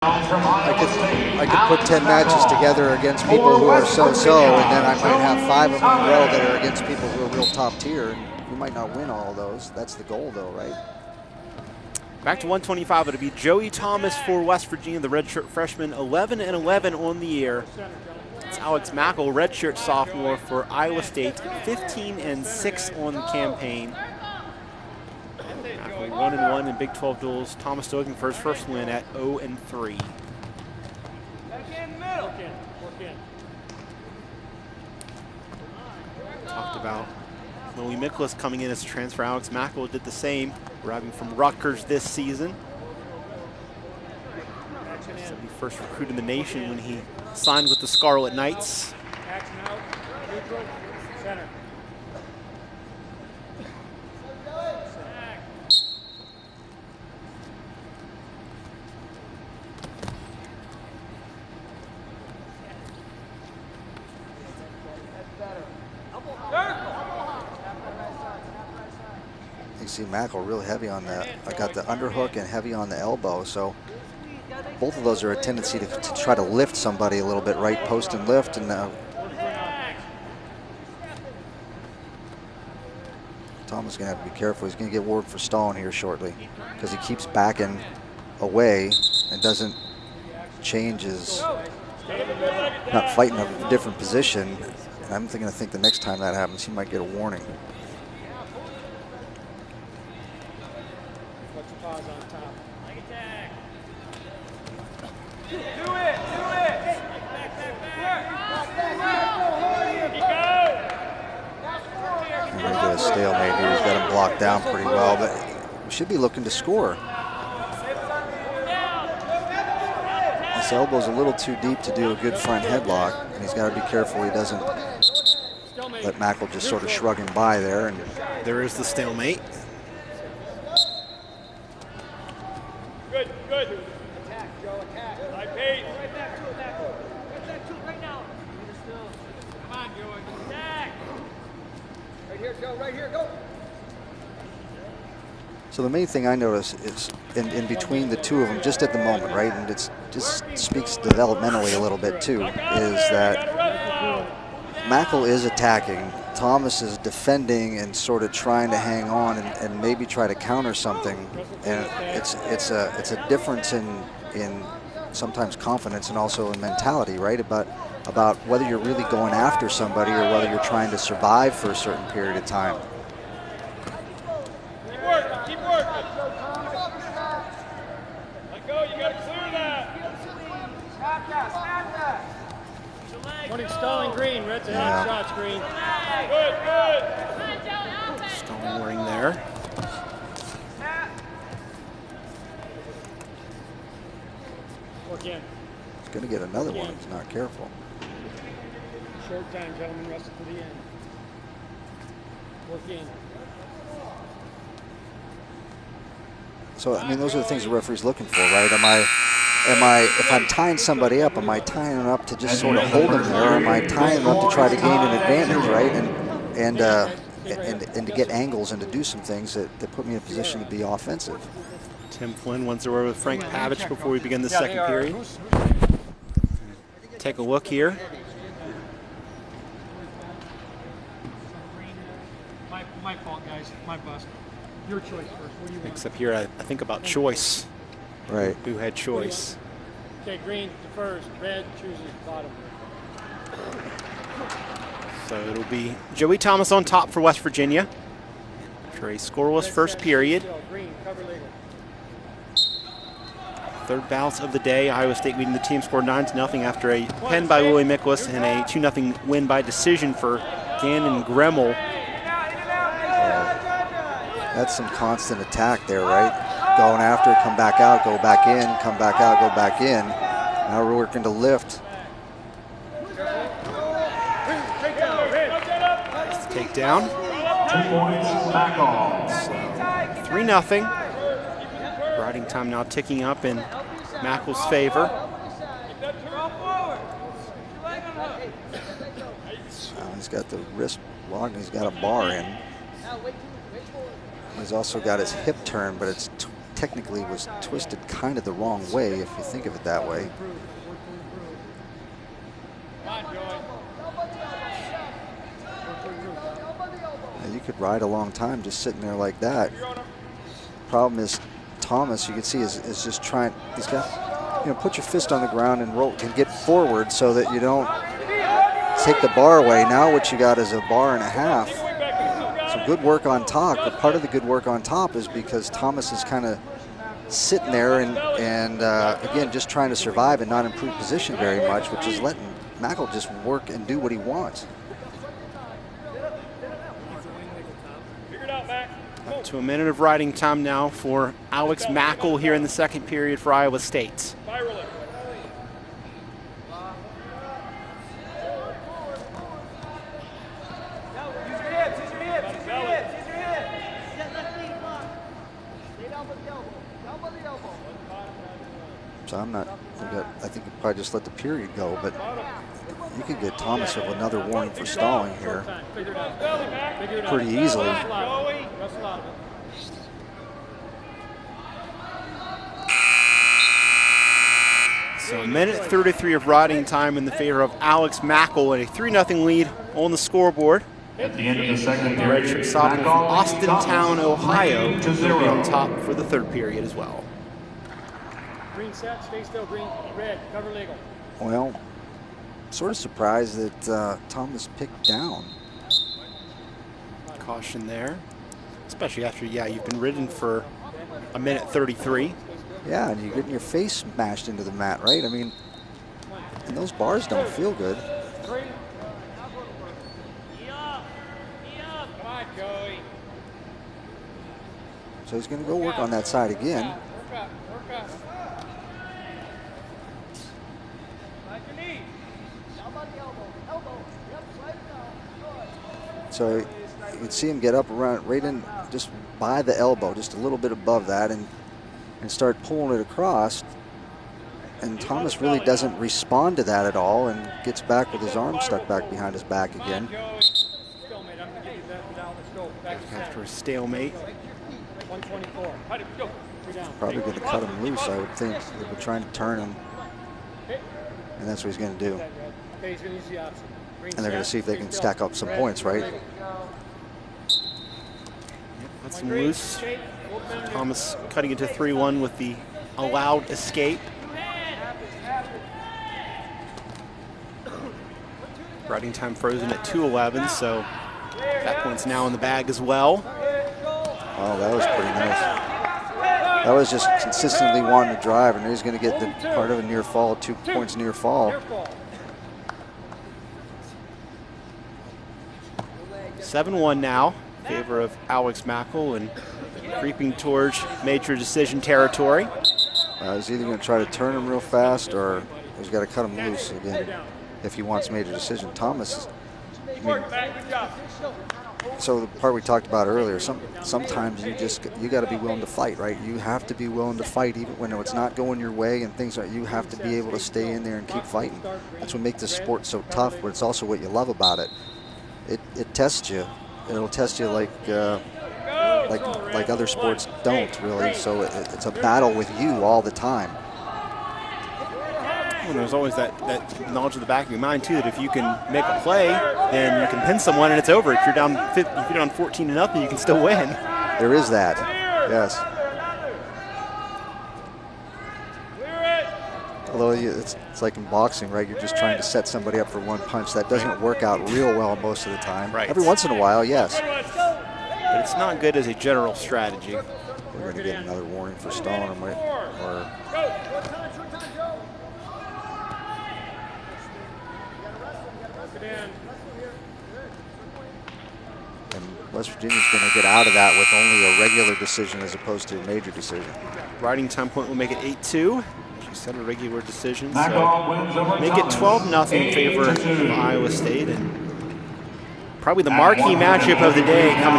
I could put 10 matches together against people who are so-so, and then I might have 5 of them in a row that are against people who are real top tier. And we might not win all of those. That's the goal, though, right? Back to 125. It'll be Joey Thomas for West Virginia, the redshirt freshman, 11-11 on the year. It's Alex Mackall, redshirt sophomore for Iowa State, 15-6 on the campaign. Mackall 1-1 in Big 12 duels. Thomas still looking for his first win at 0-3. Talked about Louis Miklas coming in as a transfer. Alex Mackall did the same, arriving from Rutgers this season. 71st recruit in the nation when he signed with the Scarlet Knights. Action out, neutral, center. You see Mackall real heavy on the, I got the underhook and heavy on the elbow, so both of those are a tendency to try to lift somebody a little bit, right? Post and lift, and Thomas is going to have to be careful. He's going to get word for stalling here shortly because he keeps backing away and doesn't change his, not fighting a different position. And I'm going to think the next time that happens, he might get a warning. Stalemate here. He's got him blocked down pretty well, but we should be looking to score. His elbow's a little too deep to do a good front headlock, and he's got to be careful he doesn't let Mackall just sort of shrug him by there. And there is the stalemate. Good. Attack, Joe, attack. High pace. Right back to it, Mackall. Right back to it right now. Come on, Joe. Attack. Right here, Joe, right here, go. So the main thing I notice is in between the two of them, just at the moment, right, and it just speaks developmentally a little bit too, is that Mackall is attacking, Thomas is defending and sort of trying to hang on and maybe try to counter something, and it's a difference in sometimes confidence and also in mentality, right, about whether you're really going after somebody or whether you're trying to survive for a certain period of time. Keep working. Let go, you gotta clear that. Snap that. Morning, stalling green, red's ahead, Yeah. shots green. Good. Stalling there. Work in. He's going to get another one if he's not careful. Short time, gentlemen, wrestle to the end. Work in. So, I mean, those are the things the referee's looking for, right? If I'm tying somebody up, am I tying them up to just sort of hold them there, or am I tying them up to try to gain an advantage, right? And to get angles and to do some things that put me in a position to be offensive. Tim Flynn wants to work with Frank Pavich before we begin the second period. Take a look here. My fault, guys. My bust. Your choice first. What do you want? Except here, I think about choice. Right. Who had choice? Okay, green defers. Red chooses bottom. So it'll be Joey Thomas on top for West Virginia after a scoreless first period. Green, cover later. Third bout of the day. Iowa State leading the team scored 9-0 after a pen by Louis Miklas and a 2-0 win by decision for Gannon Gremmel. That's some constant attack there, right? Going after, come back out, go back in, come back out, go back in. Now we're working to lift. Takedown. 2 points, Mackall. 3-0. Riding time now ticking up in Mackall's favor. He's got the wrist locked, he's got a bar in. He's also got his hip turn, but it's technically was twisted kind of the wrong way if you think of it that way. Now, you could ride a long time just sitting there like that. Problem is, Thomas, you can see, is just trying. He's got, put your fist on the ground and roll and get forward so that you don't take the bar away. Now what you got is a bar and a half. So good work on top, but part of the good work on top is because Thomas is kind of sitting there and again, just trying to survive and not improve position very much, which is letting Mackall just work and do what he wants. Up to a minute of riding time now for Alex Mackall here in the second period for Iowa State. So I think you probably just let the period go, but you could get Thomas of another warning for stalling here pretty easily. So a minute 33 of riding time in the favor of Alex Mackall and a 3-0 lead on the scoreboard. At the end of the second The period, redshirt sophomore from Austintown, Ohio, to will be 0. on top for the third period as well. Green set, stay still, green, red, cover legal. Well, sort of surprised that Thomas picked down. Caution there, especially after, you've been ridden for a minute 33. Yeah, and you're getting your face smashed into the mat, right? I mean, and those bars don't feel good. So he's going to go work on that side again. So you can see him get up around right in just by the elbow, just a little bit above that, and start pulling it across. And Thomas really doesn't respond to that at all and gets back with his arm stuck back behind his back again. After a stalemate. Probably going to cut him loose, I would think. They were trying to turn him. And that's what he's going to do. And they're going to see if they can stack up some points, right? That's some loose. Thomas cutting into 3-1 with the allowed escape. Riding time frozen at 2:11, so that point's now in the bag as well. Oh, that was pretty nice. That was just consistently wanting to drive, and he's going to get the part of a near fall, 2 points near fall. 7-1 now in favor of Alex Mackall and creeping towards major decision territory. He's either going to try to turn him real fast or he's got to cut him loose again if he wants major decision. Thomas, so the part we talked about earlier, sometimes you got to be willing to fight, right? You have to be willing to fight even when it's not going your way and things like. You have to be able to stay in there and keep fighting. That's what makes this sport so tough, but it's also what you love about it. It tests you. It'll test you like other sports don't really. So it's a battle with you all the time. Well, there's always that knowledge in the back of your mind too that if you can make a play, then you can pin someone and it's over. If you're down 14-0, you can still win. There is that. Yes. Although it's like in boxing, right? You're just trying to set somebody up for one punch. That doesn't work out real well most of the time. Right. Every once in a while, yes. But it's not good as a general strategy. We're going to get another warning for stalling him, right? And West Virginia's going to get out of that with only a regular decision as opposed to a major decision. Riding time point will make it 8-2. She said a regular decision, so Mackall wins over make it Thomas. 12-0 in favor of 8-2. Iowa State, and probably the marquee matchup of the day coming